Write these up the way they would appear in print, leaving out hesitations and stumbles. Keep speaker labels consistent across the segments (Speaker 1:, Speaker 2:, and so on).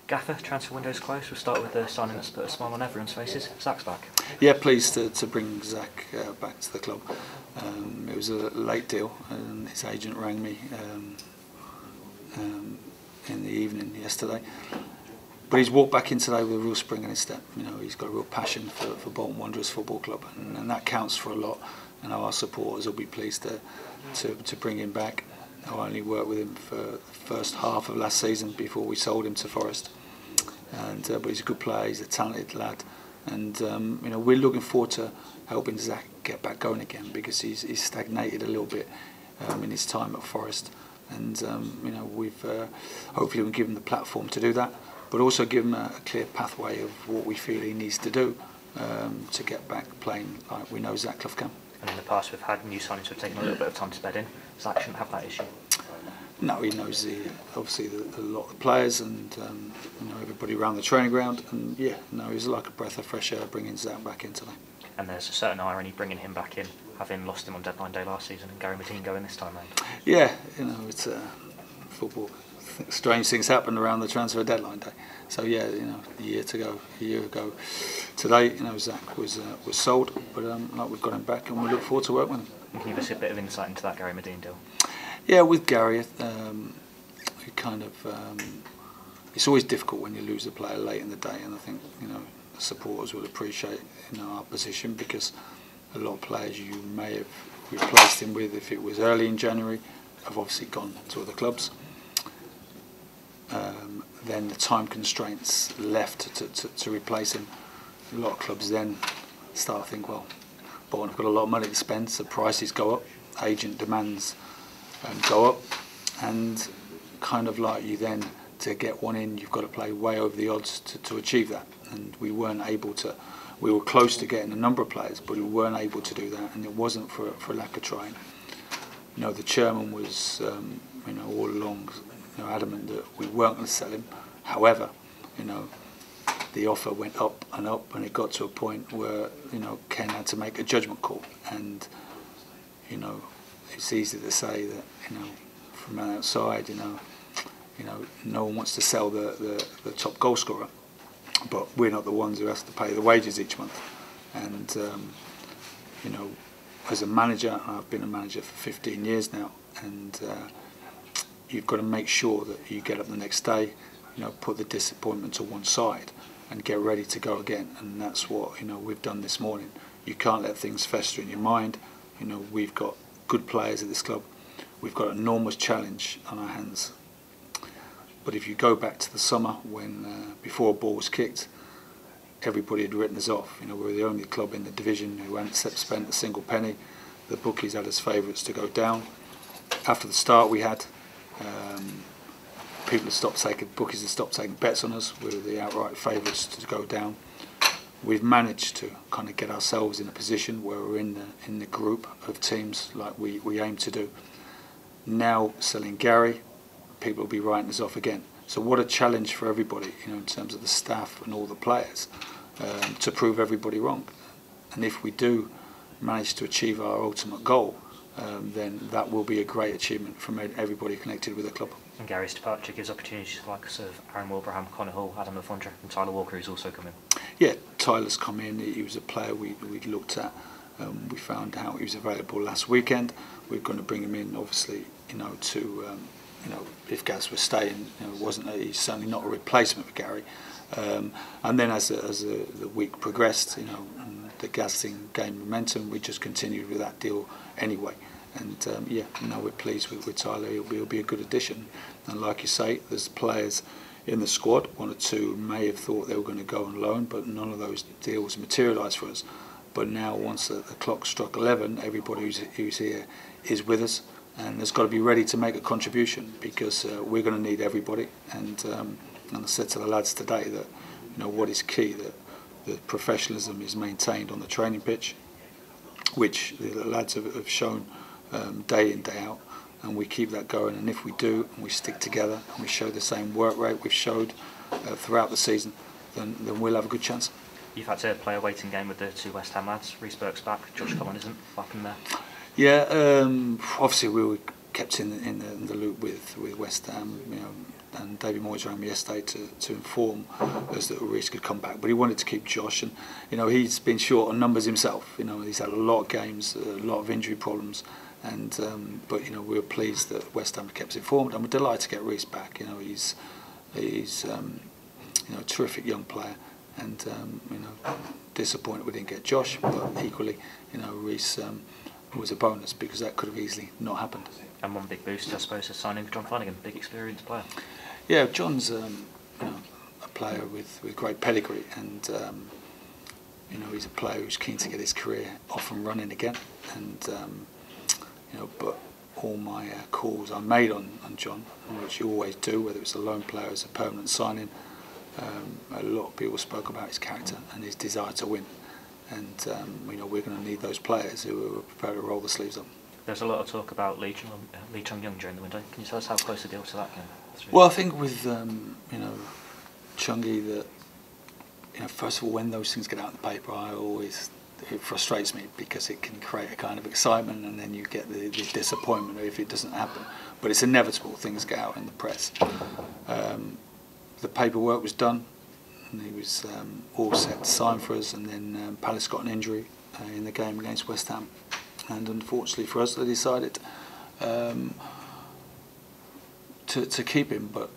Speaker 1: Gaffer, transfer window's close. We'll start with the signing that's put a smile on everyone's faces. Zach's back.
Speaker 2: Yeah, pleased to bring Zach back to the club. It was a late deal, and his agent rang me in the evening yesterday. But he's walked back in today with a real spring in his step. You know, he's got a real passion for Bolton Wanderers Football Club, and that counts for a lot. And our supporters will be pleased to bring him back. I only worked with him for the first half of last season before we sold him to Forest. But he's a good player. He's a talented lad, and you know, we're looking forward to helping Zach get back going again, because he's stagnated a little bit in his time at Forest. And you know, we've hopefully we'll give him the platform to do that, but also give him a clear pathway of what we feel he needs to do to get back playing like we know Zach Clough can.
Speaker 1: And in the past we've had new signings who have taken a little bit of time to bed in. Zach shouldn't have that issue.
Speaker 2: No, he knows obviously a lot of the players and you know, everybody around the training ground, and yeah, no, he's like a breath of fresh air bringing Zach back in today.
Speaker 1: And there's a certain irony bringing him back in, having lost him on deadline day last season, and Gary Medine going this time round.
Speaker 2: Yeah, you know, it's football. Strange things happen around the transfer deadline day. So yeah, you know, a year ago today, you know, Zach was sold, but like, we've got him back, and we look forward to working with him.
Speaker 1: And can you give us a bit of insight into that Gary Medine deal?
Speaker 2: Yeah, with Gary, he kind of it's always difficult when you lose a player late in the day, and I think, you know, the supporters will appreciate, you know, our position, because a lot of players you may have replaced him with, if it was early in January, have obviously gone to other clubs. Then the time constraints left to replace him. A lot of clubs then start to think, well, Bolton have got a lot of money to spend, so prices go up, agent demands go up, and kind of like, you then, to get one in, you've got to play way over the odds to achieve that. And we weren't able to. We were close to getting a number of players, but we weren't able to do that, and it wasn't for lack of trying. You know, the chairman was you know, all along, you know, adamant that we weren't going to sell him. However, you know, the offer went up, and it got to a point where, you know, Ken had to make a judgment call. And you know, it's easy to say that, you know, from outside, you know, no one wants to sell the top goal scorer, but we're not the ones who have to pay the wages each month. And you know, as a manager, I've been a manager for 15 years now, and you've got to make sure that you get up the next day, you know, put the disappointment to one side, and get ready to go again. And that's what, you know, we've done this morning. You can't let things fester in your mind. You know, we've got good players at this club. We've got an enormous challenge on our hands. But if you go back to the summer, when before a ball was kicked, everybody had written us off. You know, we were the only club in the division who hadn't spent a single penny. The bookies had us favourites to go down. After the start we had, bookies had stopped taking bets on us. We were the outright favourites to go down. We've managed to kind of get ourselves in a position where we're in the group of teams like we aim to do. Now selling Gary, people will be writing us off again. So what a challenge for everybody, you know, in terms of the staff and all the players, to prove everybody wrong. And if we do manage to achieve our ultimate goal, then that will be a great achievement from everybody connected with the club.
Speaker 1: And Gary's departure gives opportunities to the likes of Aaron Wilbraham, Connor Hall, Adam Lafondra, and Tyler Walker, who's also come in.
Speaker 2: Yeah, Tyler's come in. He was a player we looked at. We found out he was available last weekend. We're going to bring him in, obviously, you know, to you know, if Gaz was staying, you know, he's certainly not a replacement for Gary. And then as the week progressed, you know, and the Gaz thing gained momentum, we just continued with that deal anyway. And yeah, no, we're pleased with Tyler. He'll be a good addition. And like you say, there's players in the squad. One or two may have thought they were going to go on loan, but none of those deals materialised for us. But now, once the clock struck 11, everybody who's here is with us, and has got to be ready to make a contribution, because we're going to need everybody. And I said to the lads today that, you know, what is key, that the professionalism is maintained on the training pitch, which the lads have shown day in, day out, and we keep that going. And if we do, and we stick together, and we show the same work rate we've showed throughout the season, then we'll have a good chance.
Speaker 1: You've had to play a waiting game with the two West Ham lads. Rhys Burke's back, Josh Cullen isn't. What happened there?
Speaker 2: Yeah, obviously we were kept in the loop with West Ham. You know, and David Moyes rang me yesterday to inform us that Reece could come back, but he wanted to keep Josh, and he's been short on numbers himself. He's had a lot of games, a lot of injury problems, and but we were pleased that West Ham kept us informed, and we're delighted to get Reece back. He's a terrific young player, and disappointed we didn't get Josh, but equally Reece was a bonus, because that could have easily not happened.
Speaker 1: And one big boost, I suppose, is signing John Flanagan, big experienced player.
Speaker 2: Yeah, John's a player with great pedigree, and he's a player who's keen to get his career off and running again. And but all my calls I made on John, which you always do, whether it's a loan player or as a permanent signing, a lot of people spoke about his character and his desire to win. And we're going to need those players who are prepared to roll the sleeves up.
Speaker 1: There's a lot of talk about Lee Chung-young during the window. Can you tell us how close the deal to that came?
Speaker 2: Well, I think with Chungy, that first of all, when those things get out in the paper, it frustrates me, because it can create a kind of excitement, and then you get the disappointment if it doesn't happen. But it's inevitable, things get out in the press. The paperwork was done, and he was all set to sign for us, and then Palace got an injury in the game against West Ham, and unfortunately for us, they decided to keep him. But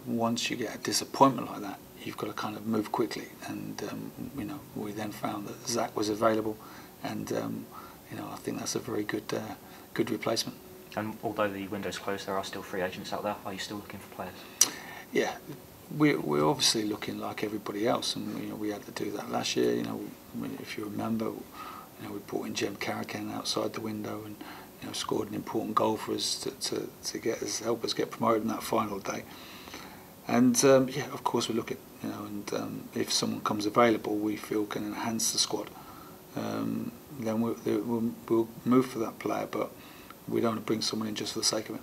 Speaker 2: once you get a disappointment like that, you've got to kind of move quickly, and we then found that Zach was available, and I think that's a very good replacement.
Speaker 1: And although the window's closed, there are still free agents out there. Are you still looking for players?
Speaker 2: Yeah, we're obviously looking like everybody else, and we had to do that last year. If you remember, we brought in Jem Carrigan outside the window, and scored an important goal for us to help us get promoted in that final day. And yeah, of course we're looking, and if someone comes available we feel can enhance the squad, then we'll move for that player, but we don't want to bring someone in just for the sake of it.